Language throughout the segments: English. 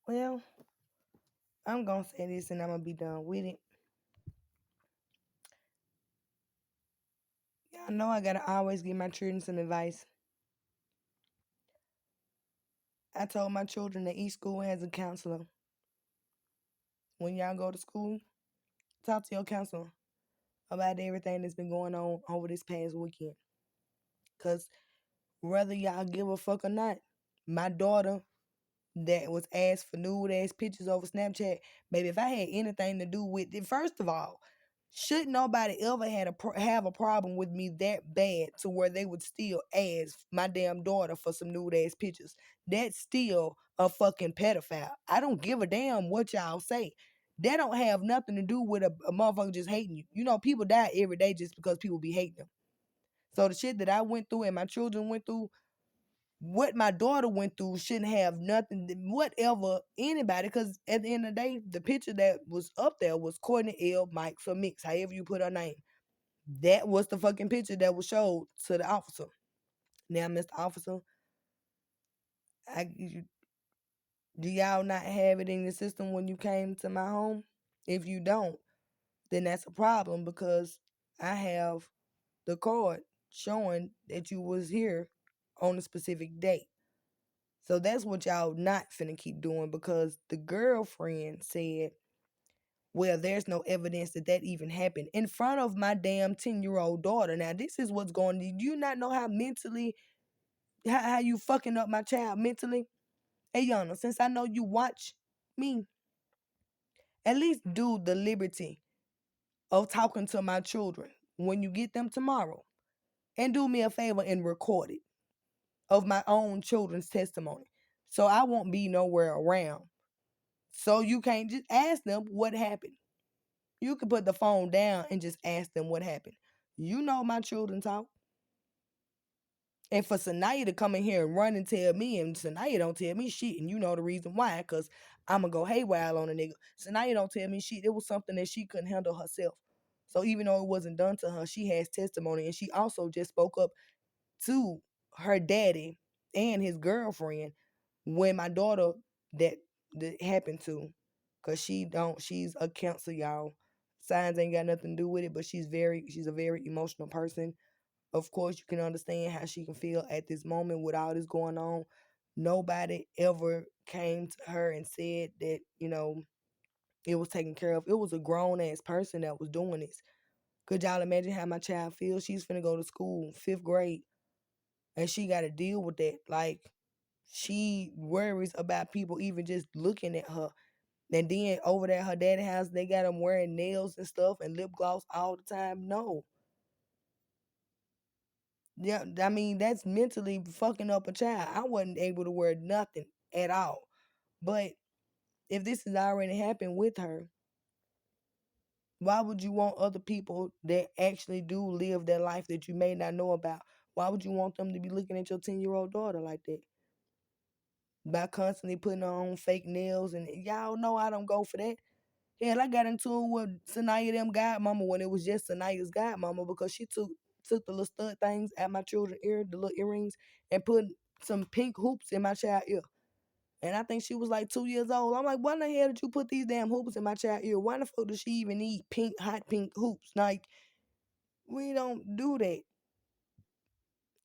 Well, I'm gonna say this and I'm gonna be done with it. Y'all know I gotta always give my children some advice. I told my children that each school has a counselor. When y'all go to school, talk to your counselor about everything that's been going on over this past weekend. Cause whether y'all give a fuck or not, my daughter that was asked for nude ass pictures over Snapchat, baby, if I had anything to do with it, first of all, should nobody ever have a problem with me that bad to where they would still ask my damn daughter for some nude ass pictures? That's still a fucking pedophile. I don't give a damn what y'all say. That don't have nothing to do with a motherfucker just hating you. You know, people die every day just because people be hating them. So the shit that I went through and my children went through, what my daughter went through shouldn't have nothing, whatever, anybody, because at the end of the day, the picture that was up there was Courtney L. Mike for Mix, however you put her name. That was the fucking picture that was showed to the officer. Now, Mr. Officer, do y'all not have it in your system when you came to my home? If you don't, then that's a problem because I have the card showing that you was here on a specific date. So that's what y'all not finna keep doing because the girlfriend said, well, there's no evidence that that even happened in front of my damn 10-year-old daughter. Now, this is what's going on. Do you not know how mentally, how you fucking up my child mentally? Hey, Yana, since I know you watch me, at least do the liberty of talking to my children when you get them tomorrow. And do me a favor and record it of my own children's testimony. So I won't be nowhere around. So you can't just ask them what happened. You can put the phone down and just ask them what happened. You know my children talk. And for Sanaya to come in here and run and tell me, and Sanaya don't tell me shit, and you know the reason why, because I'm going to go haywire on a nigga. Sanaya don't tell me shit. It was something that she couldn't handle herself. So even though it wasn't done to her, she has testimony, and she also just spoke up to her daddy and his girlfriend when my daughter that happened to, cause she's a cancer, y'all. Signs ain't got nothing to do with it, but she's a very emotional person. Of course, you can understand how she can feel at this moment with all this going on. Nobody ever came to her and said that, it was taken care of. It was a grown ass person that was doing this. Could y'all imagine how my child feels? She's finna go to school, 5th grade, and she got to deal with that. Like, she worries about people even just looking at her. And then over there at her daddy house, they got them wearing nails and stuff and lip gloss all the time. No. Yeah, I mean, that's mentally fucking up a child. I wasn't able to wear nothing at all. But if this has already happened with her, why would you want other people that actually do live their life that you may not know about? Why would you want them to be looking at your 10-year-old daughter like that? By constantly putting on fake nails, and y'all know I don't go for that. Hell, I got into it with Sanaya them godmama when it was just Sanaya's godmama because she took the little stud things at my children's ear, the little earrings, and put some pink hoops in my child ear. And I think she was like 2 years old. I'm like, why in the hell did you put these damn hoops in my child ear? Why the fuck does she even need pink, hot pink hoops? Like, we don't do that.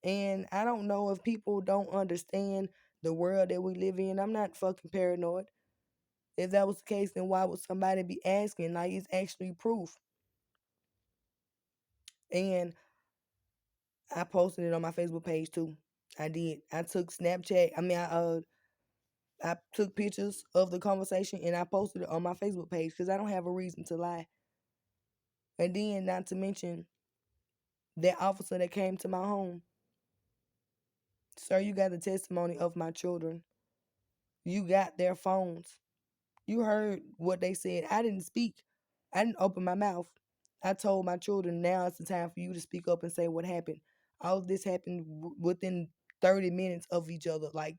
And I don't know if people don't understand the world that we live in. I'm not fucking paranoid. If that was the case, then why would somebody be asking? Like, it's actually proof. And I posted it on my Facebook page too. I did. I took Snapchat. I took pictures of the conversation and I posted it on my Facebook page because I don't have a reason to lie. And then, not to mention that officer that came to my home. Sir, you got the testimony of my children. You got their phones. You heard what they said. I didn't speak. I didn't open my mouth. I told my children, now it's the time for you to speak up and say what happened. All of this happened within 30 minutes of each other, like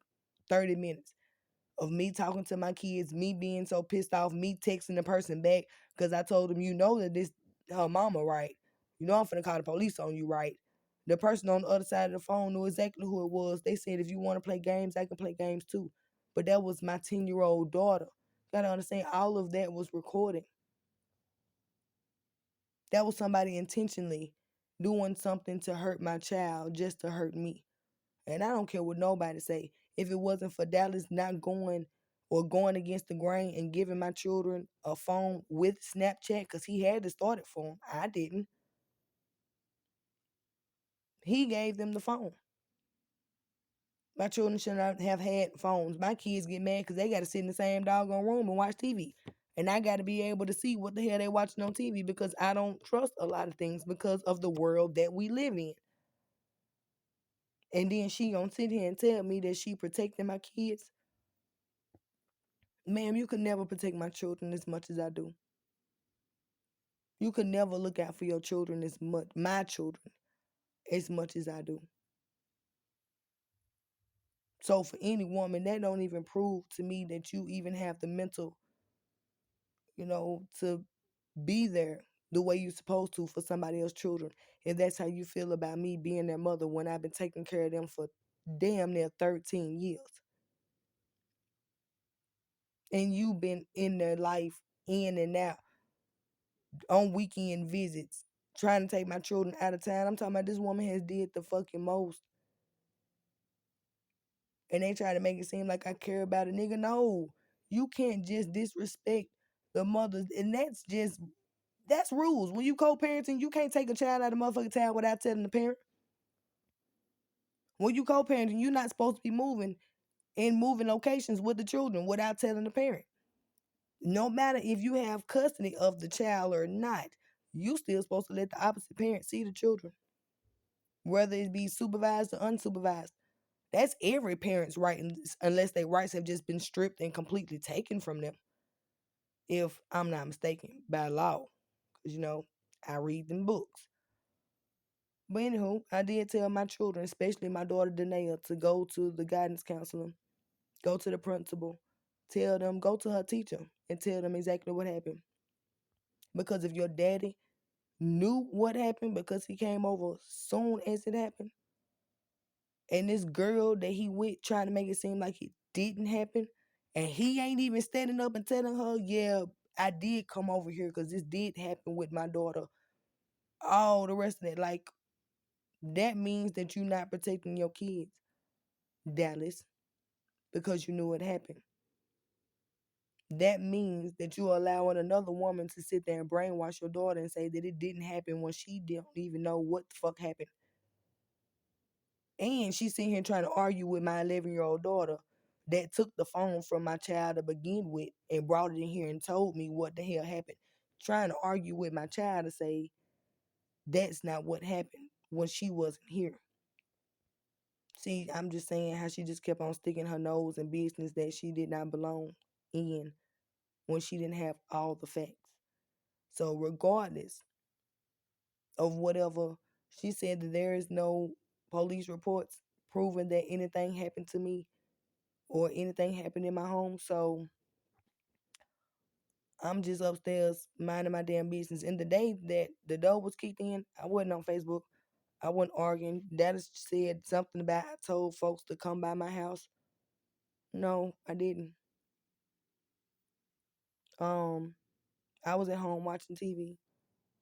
30 minutes of me talking to my kids, me being so pissed off, me texting the person back because I told them, you know that this her mama, right? You know I'm finna call the police on you, right? The person on the other side of the phone knew exactly who it was. They said, if you want to play games, I can play games too. but that was my 10-year-old daughter. You gotta understand, all of that was recorded. That was somebody intentionally doing something to hurt my child just to hurt me. And I don't care what nobody say. If it wasn't for Dallas not going or going against the grain and giving my children a phone with Snapchat, because he had to start it for them. I didn't. He gave them the phone. My children should not have had phones. My kids get mad because they got to sit in the same doggone room and watch TV. And I got to be able to see what the hell they watching on TV because I don't trust a lot of things because of the world that we live in. And then she gonna sit here and tell me that she protecting my kids. Ma'am, you could never protect my children as much as I do. You could never look out for your children as much, my children, as much as I do. So for any woman, that don't even prove to me that you even have the mental, to be there the way you're supposed to for somebody else's children. If that's how you feel about me being their mother when I've been taking care of them for damn near 13 years. And you've been in their life in and out on weekend visits, trying to take my children out of town. I'm talking about this woman has did the fucking most. And they try to make it seem like I care about a nigga. No, you can't just disrespect the mothers. And that's rules. When you co-parenting, you can't take a child out of motherfucking town without telling the parent. When you co-parenting, you're not supposed to be moving in moving locations with the children without telling the parent. No matter if you have custody of the child or not, you still supposed to let the opposite parent see the children, whether it be supervised or unsupervised. That's every parent's right, unless their rights have just been stripped and completely taken from them, if I'm not mistaken, by law. Because, I read them books. But anywho, I did tell my children, especially my daughter Danae, to go to the guidance counselor, go to the principal, tell them, go to her teacher and tell them exactly what happened. Because if your daddy knew what happened because he came over soon as it happened, and this girl that he with trying to make it seem like it didn't happen, and he ain't even standing up and telling her, yeah, I did come over here because this did happen with my daughter. All the rest of that, like, that means that you're not protecting your kids, Dallas, because you knew it happened. That means that you're allowing another woman to sit there and brainwash your daughter and say that it didn't happen when she didn't even know what the fuck happened. And she's sitting here trying to argue with my 11-year-old daughter that took the phone from my child to begin with and brought it in here and told me what the hell happened. Trying to argue with my child to say that's not what happened when she wasn't here. See, I'm just saying how she just kept on sticking her nose in business that she did not belong in when she didn't have all the facts. So regardless of whatever, she said that there is no police reports proving that anything happened to me or anything happened in my home. So I'm just upstairs minding my damn business. And the day that the door was kicked in, I wasn't on Facebook. I wasn't arguing. Dallas said something about I told folks to come by my house. No, I didn't. Um, I was at home watching TV,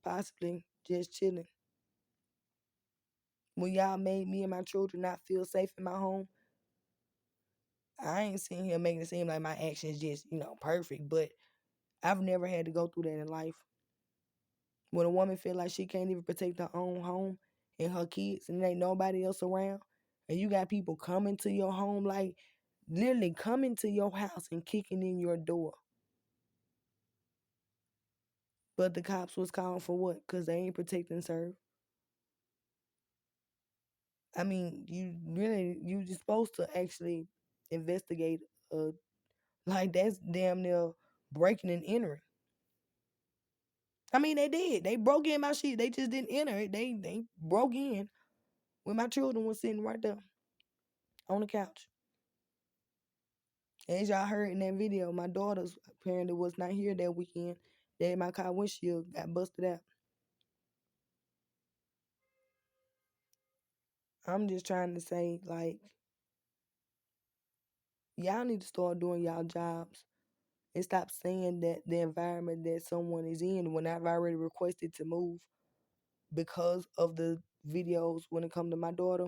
possibly just chilling. When y'all made me and my children not feel safe in my home, I ain't sitting here making it seem like my actions just, perfect, but I've never had to go through that in life. When a woman feel like she can't even protect her own home and her kids and there ain't nobody else around, and you got people coming to your home, like literally coming to your house and kicking in your door. But the cops was calling for what? Because they ain't protecting serve. I mean, you just supposed to actually investigate. Like that's damn near breaking and entering. I mean, they did. They broke in my shit. They just didn't enter it. They broke in when my children was sitting right there on the couch. As y'all heard in that video, my daughters apparently was not here that weekend. That my car windshield got busted out. I'm just trying to say, like, Y'all need to start doing y'all jobs and stop saying that the environment that someone is in when I've already requested to move because of the videos when it come to my daughter.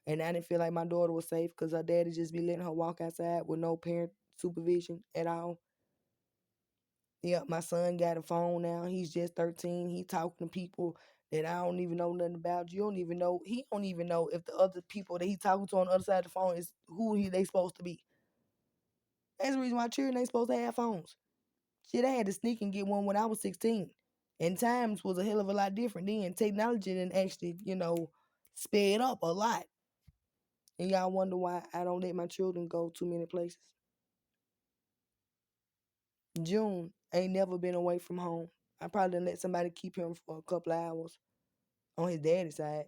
And I didn't feel like my daughter was safe because her daddy just be letting her walk outside with no parent supervision at all. Yeah, my son got a phone now. He's just 13. He talking to people that I don't even know nothing about. You don't even know. He don't even know if the other people that he talking to on the other side of the phone is who they supposed to be. That's the reason why children ain't supposed to have phones. Shit, I had to sneak and get one when I was 16. And times was a hell of a lot different then. Technology didn't actually, sped up a lot. And y'all wonder why I don't let my children go too many places. June ain't never been away from home. I probably done let somebody keep him for a couple of hours on his daddy's side.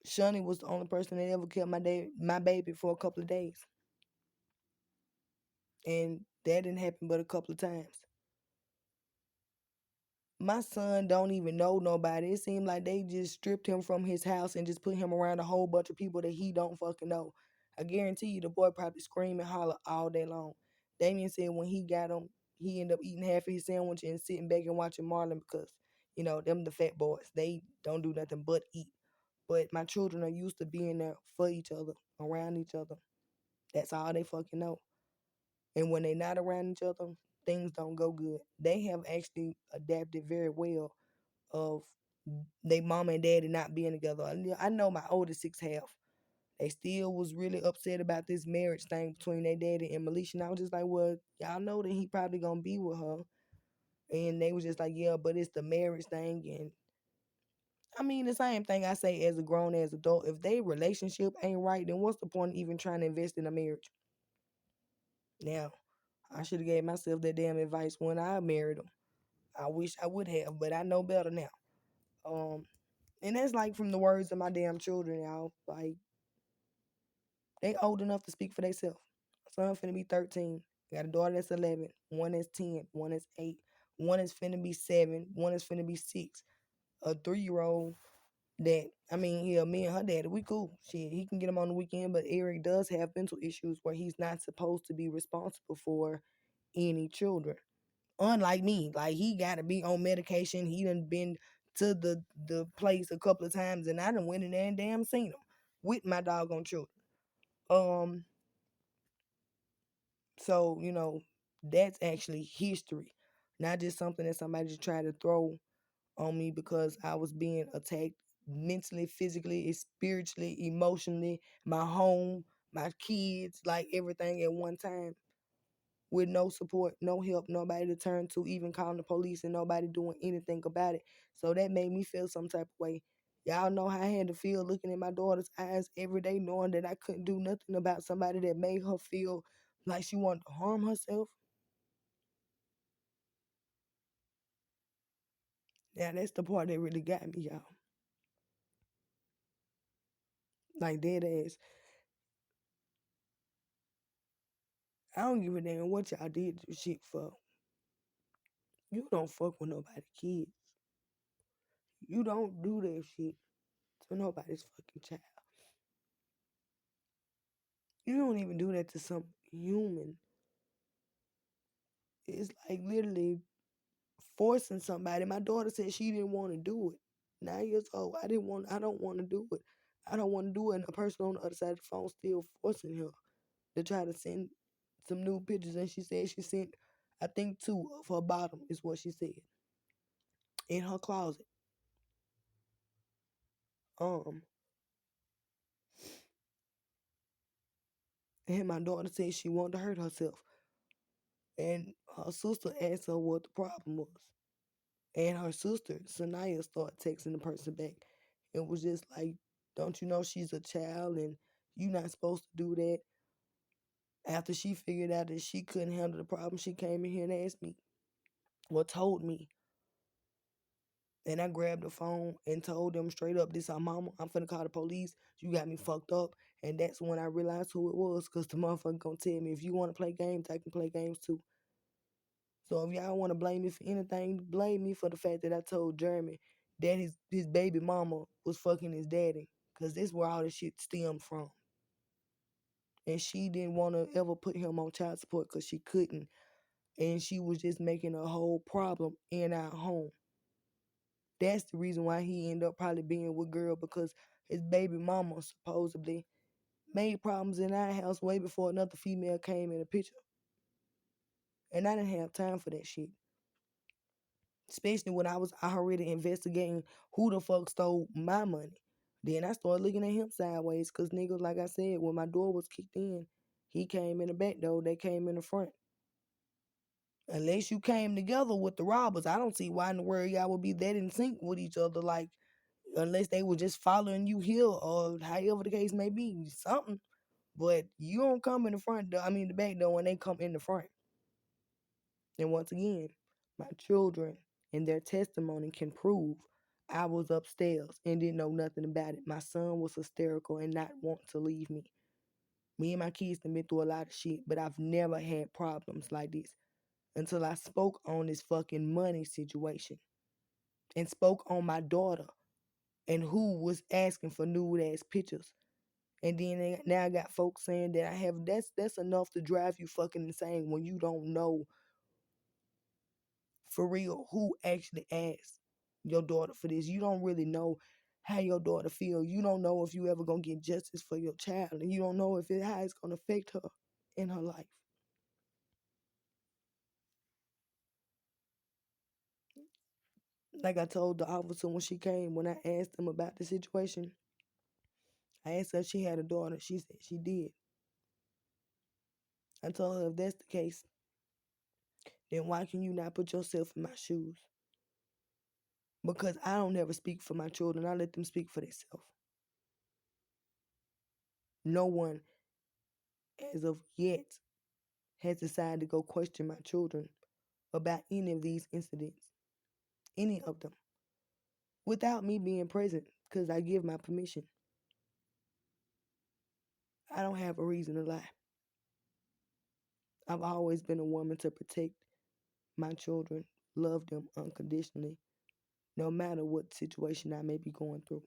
Shunny was the only person that ever kept my baby for a couple of days. And that didn't happen but a couple of times. My son don't even know nobody. It seemed like they just stripped him from his house and just put him around a whole bunch of people that he don't fucking know. I guarantee you the boy probably scream and holler all day long. Damien said when he got him, he ended up eating half of his sandwich and sitting back and watching Marlon because, them the fat boys. They don't do nothing but eat. But my children are used to being there for each other, around each other. That's all they fucking know. And when they not around each other, things don't go good. They have actually adapted very well of they mama and daddy not being together. I know my oldest six half. They still was really upset about this marriage thing between their daddy and Melisha. And I was just like, well, y'all know that he probably gonna be with her. And they was just like, yeah, but it's the marriage thing. And I mean, the same thing I say as a grown as adult. If they relationship ain't right, then what's the point of even trying to invest in a marriage? Now, I should have gave myself that damn advice when I married him. I wish I would have, but I know better now. Um, and that's like from the words of my damn children, y'all. Like they old enough to speak for themselves. Son finna be 13. Got a daughter that's 11. One is 10. One is 8. One is finna be 7. One is finna be 6. A 3-year-old that, I mean, yeah, me and her daddy, we cool. Shit, he can get him on the weekend, but Eric does have mental issues where he's not supposed to be responsible for any children. Unlike me, like he gotta be on medication. He done been to the place a couple of times, and I done went in there and damn seen him with my doggone children. Um, so that's actually history, not just something that somebody just tried to throw on me because I was being attacked mentally, physically, spiritually, emotionally, my home, my kids, like everything at one time with no support, no help, nobody to turn to, even calling the police and nobody doing anything about it. So that made me feel some type of way. Y'all know how I had to feel looking in my daughter's eyes every day, knowing that I couldn't do nothing about somebody that made her feel like she wanted to harm herself. Yeah, that's the part that really got me, y'all. Like dead ass. I don't give a damn what y'all did this shit for. You don't fuck with nobody kids. You don't do that shit to nobody's fucking child. You don't even do that to some human. It's like literally forcing somebody. My daughter said she didn't want to do it. 9 years old. I don't want to do it. I don't want to do it. And the person on the other side of the phone still forcing her to try to send some new pictures. And she said she sent, I think, two of her bottom is what she said in her closet. Um, and my daughter said she wanted to hurt herself. And her sister asked her what the problem was. And her sister, Sanaya, started texting the person back. It was just like, don't you know she's a child and you not supposed to do that? After she figured out that she couldn't handle the problem, she came in here and asked me, well, told me. And I grabbed the phone and told them straight up, this our mama. I'm finna call the police. You got me fucked up. And that's when I realized who it was, because the motherfucker gonna tell me, if you want to play games, I can play games too. So if y'all want to blame me for anything, blame me for the fact that I told Jeremy that his baby mama was fucking his daddy. Because this where all this shit stemmed from. and she didn't want to ever put him on child support because she couldn't, and she was just making a whole problem in our home. That's the reason why he ended up probably being with girl, because his baby mama supposedly made problems in our house way before another female came in the picture. And I didn't have time for that shit. Especially when I was already investigating who the fuck stole my money. Then I started looking at him sideways because niggas, like I said, when my door was kicked in, he came in the back door, they came in the front. Unless you came together with the robbers, I don't see why in the world y'all would be that in sync with each other. Like, unless they were just following you here or however the case may be, something. But you don't come in the front door, I mean the back door, when they come in the front. And once again, my children and their testimony can prove I was upstairs and didn't know nothing about it. My son was hysterical and not want to leave me. Me and my kids have been through a lot of shit, but I've never had problems like this until I spoke on this fucking money situation and spoke on my daughter and who was asking for nude ass pictures. And then now I got folks saying that I have that's enough to drive you fucking insane when you don't know for real who actually asked your daughter for this. You don't really know how your daughter feel. You don't know if you ever gonna get justice for your child, and you don't know if how it's gonna affect her in her life. Like I told the officer when she came, when I asked them about the situation, I asked her if she had a daughter. She said she did. I told her if that's the case, then why can you not put yourself in my shoes? Because I don't ever speak for my children. I let them speak for themselves. No one, as of yet, has decided to go question my children about any of these incidents, any of them, without me being present because I give my permission. I don't have a reason to lie. I've always been a woman to protect my children, love them unconditionally, no matter what situation I may be going through.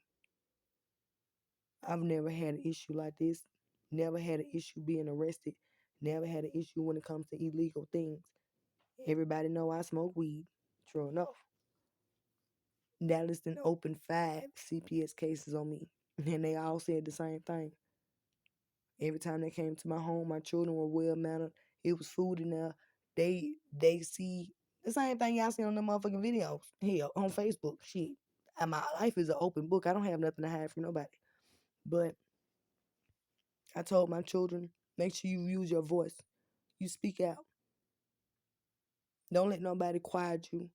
I've never had an issue like this, never had an issue being arrested, never had an issue when it comes to illegal things. Everybody know I smoke weed, true enough. Dallas done opened 5 CPS cases on me, and they all said the same thing. Every time they came to my home, my children were well mannered. It was food in there. They see the same thing y'all see on the motherfucking videos here on Facebook. Shit, and my life is an open book. I don't have nothing to hide from nobody. But I told my children, make sure you use your voice. You speak out. Don't let nobody quiet you.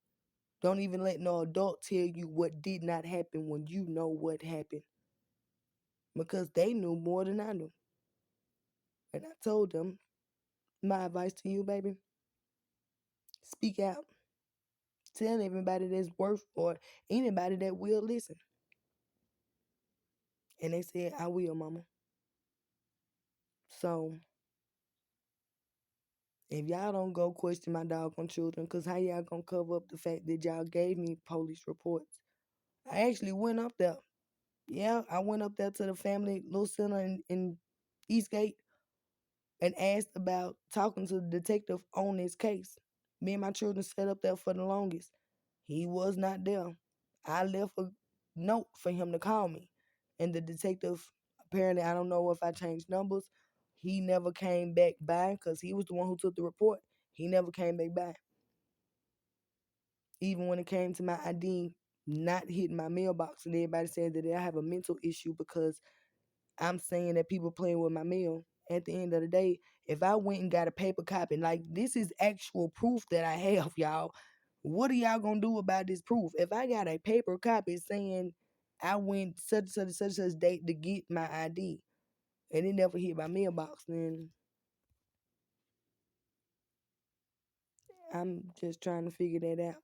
Don't even let no adult tell you what did not happen when you know what happened. Because they knew more than I knew. And I told them, my advice to you, baby, speak out. Tell everybody that's worth or anybody that will listen. And they said, I will, mama. So if y'all don't go question my doggone children, because how y'all gonna cover up the fact that y'all gave me police reports? I actually went up there. Yeah, I went up there to the family little center in Eastgate and asked about talking to the detective on this case. Me and my children sat up there for the longest. He was not there. I left a note for him to call me. And the detective, apparently, I don't know if I changed numbers. He never came back by because he was the one who took the report. He never came back by. Even when it came to my ID not hitting my mailbox, and everybody said that I have a mental issue because I'm saying that people playing with my mail. At the end of the day, if I went and got a paper copy, like this is actual proof that I have, y'all. What are y'all gonna do about this proof? If I got a paper copy saying I went such date to get my ID and it never hit my mailbox, then I'm just trying to figure that out.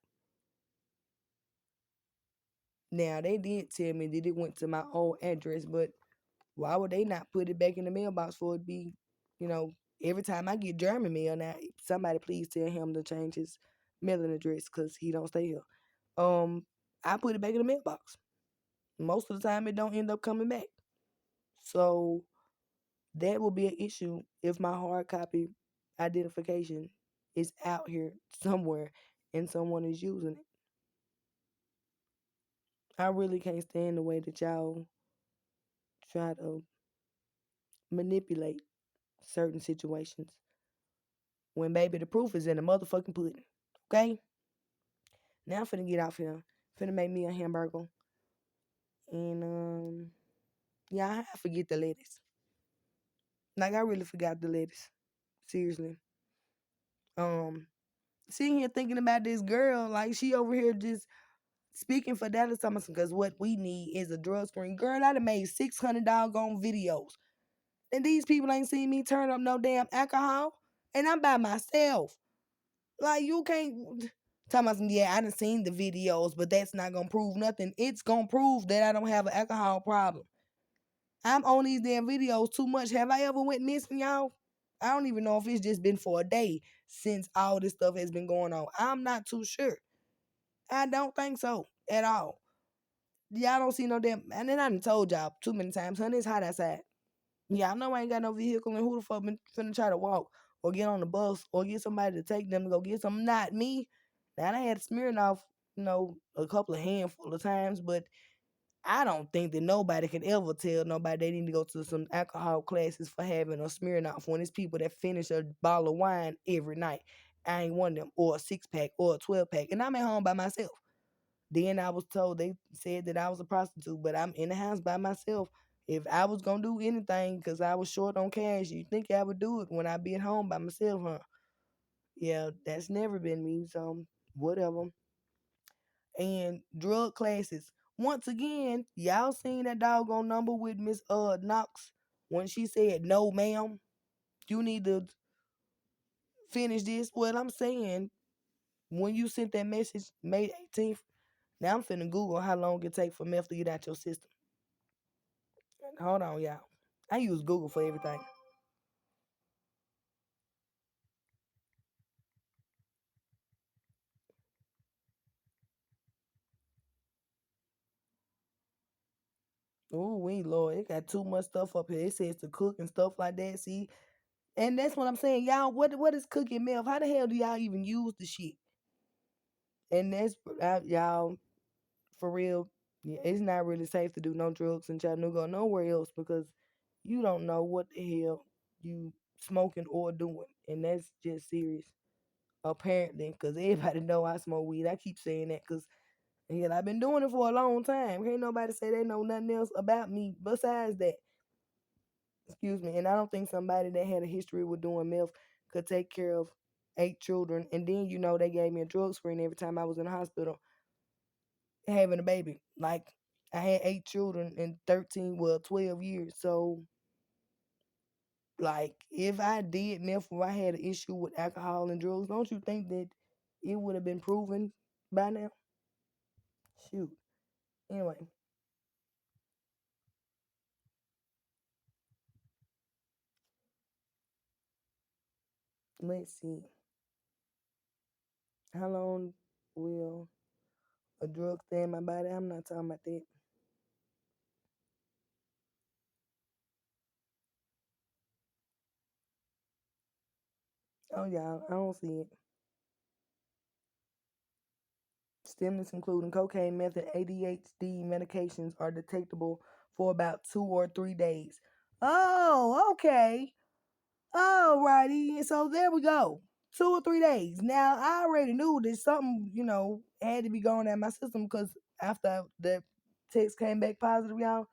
Now they did tell me that it went to my old address, but why would they not put it back in the mailbox for it to be, you know, every time I get German mail now, somebody please tell him to change his mailing address because he don't stay here. I put it back in the mailbox. Most of the time it don't end up coming back. So That will be an issue if my hard copy identification is out here somewhere and someone is using it. I really can't stand the way that y'all try to manipulate certain situations when baby the proof is in the motherfucking pudding. Okay? Now I'm finna get off here. Finna make me a hamburger. And yeah, I forget the lettuce. Like I really forgot the lettuce. Seriously. Um Sitting here thinking about this girl, like she over here just speaking for Dallas Thomason, because what we need is a drug screen. Girl, I done made 600 doggone videos. And these people ain't seen me turn up no damn alcohol. And I'm by myself. Like you can't tell me, yeah, I done seen the videos, but that's not gonna prove nothing. It's gonna prove that I don't have an alcohol problem. I'm on these damn videos too much. Have I ever went missing, y'all? I don't even know if it's just been for a day since all this stuff has been going on. I'm not too sure. I don't think so at all. Y'all don't see no damn. And then I done told y'all too many times, honey, it's hot outside. Yeah, I know I ain't got no vehicle, and who the fuck been finna try to walk or get on the bus or get somebody to take them to go get some? Not me. Now I had Smirnoff, a couple of handful of times, but I don't think that nobody can ever tell nobody they need to go to some alcohol classes for having a Smirnoff when it's people that finish a bottle of wine every night. I ain't one of them, or a 6 pack or a 12 pack, and I'm at home by myself. Then I was told they said that I was a prostitute, but I'm in the house by myself. If I was gonna do anything because I was short on cash, you think I would do it when I be at home by myself, huh? Yeah, that's never been me, so whatever. And drug classes. Once again, y'all seen that doggone number with Miss Knox when she said, "No, ma'am, you need to finish this." Well, I'm saying when you sent that message May 18th, now I'm finna Google how long it take for meth to get out your system. Hold on, y'all. I use Google for everything. Oh, we Lord, it got too much stuff up here. It says to cook and stuff like that. See, and that's what I'm saying, y'all. What is cooking meth? How the hell do y'all even use the shit? And that's y'all for real. Yeah, it's not really safe to do no drugs in Chattanooga or nowhere else because you don't know what the hell you smoking or doing, and that's just serious. Apparently, because everybody know I smoke weed. I keep saying that because hell, I've been doing it for a long time. Ain't nobody say they know nothing else about me besides that. Excuse me. And I don't think somebody that had a history with doing meth could take care of 8 children. And then, they gave me a drug screen every time I was in the hospital having a baby. Like, I had 8 children in 13, well, 12 years. So, like, if I did meth or I had an issue with alcohol and drugs, don't you think that it would have been proven by now? Shoot. Anyway, let's see. How long will a drug stay in my body? I'm not talking about that. Oh, y'all, I don't see it. Stimulants, including cocaine, meth, and ADHD medications, are detectable for about 2 or 3 days. Oh, okay. Alrighty. So there we go. 2 or 3 days. Now, I already knew that something, had to be going out my system because after the test came back positive, y'all,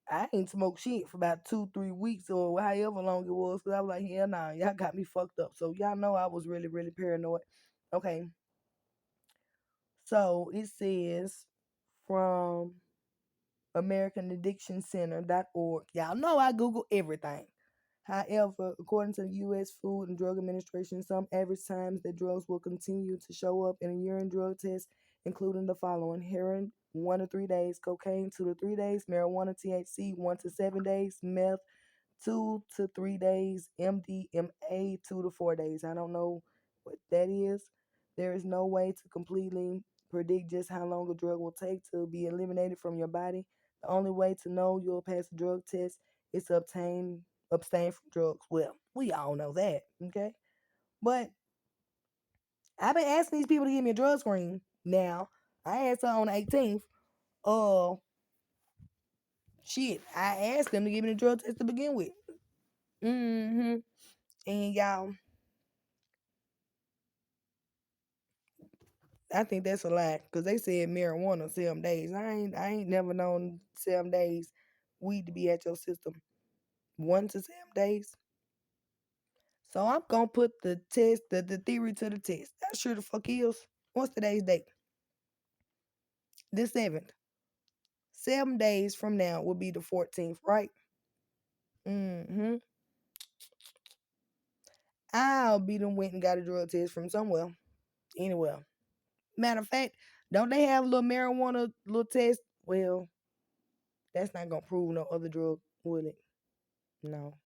I ain't smoked shit for about 2, 3 weeks or however long it was. Cause I was like, yeah, nah, y'all got me fucked up. So y'all know I was really, really paranoid. Okay, so it says from AmericanAddictionCenter.org. Y'all know I Google everything. However, according to the U.S. Food and Drug Administration, some average times that drugs will continue to show up in a urine drug test, including the following: heroin, 1 to 3 days; cocaine, 2 to 3 days; marijuana, THC, 1 to 7 days; meth, 2 to 3 days; MDMA, 2 to 4 days. I don't know what that is. There is no way to completely predict just how long a drug will take to be eliminated from your body. The only way to know you'll pass a drug test is to obtain abstain from drugs. Well, we all know that, okay? But I've been asking these people to give me a drug screen now. I asked her on the 18th. Uh, shit, I asked them to give me the drug test to begin with. Mm-hmm. And y'all, I think that's a lie because they said marijuana 7 days. I ain't never known 7 days weed to be at your system. 1 to 7 days. So I'm gonna put the test, the theory to the test. That sure the fuck is. What's today's date? The 7th. 7 days from now will be the 14th, right? Mm-hmm. I'll be the went and got a drug test from somewhere. Anywhere. Matter of fact, don't they have a little marijuana little test? Well, that's not gonna prove no other drug, will it? No.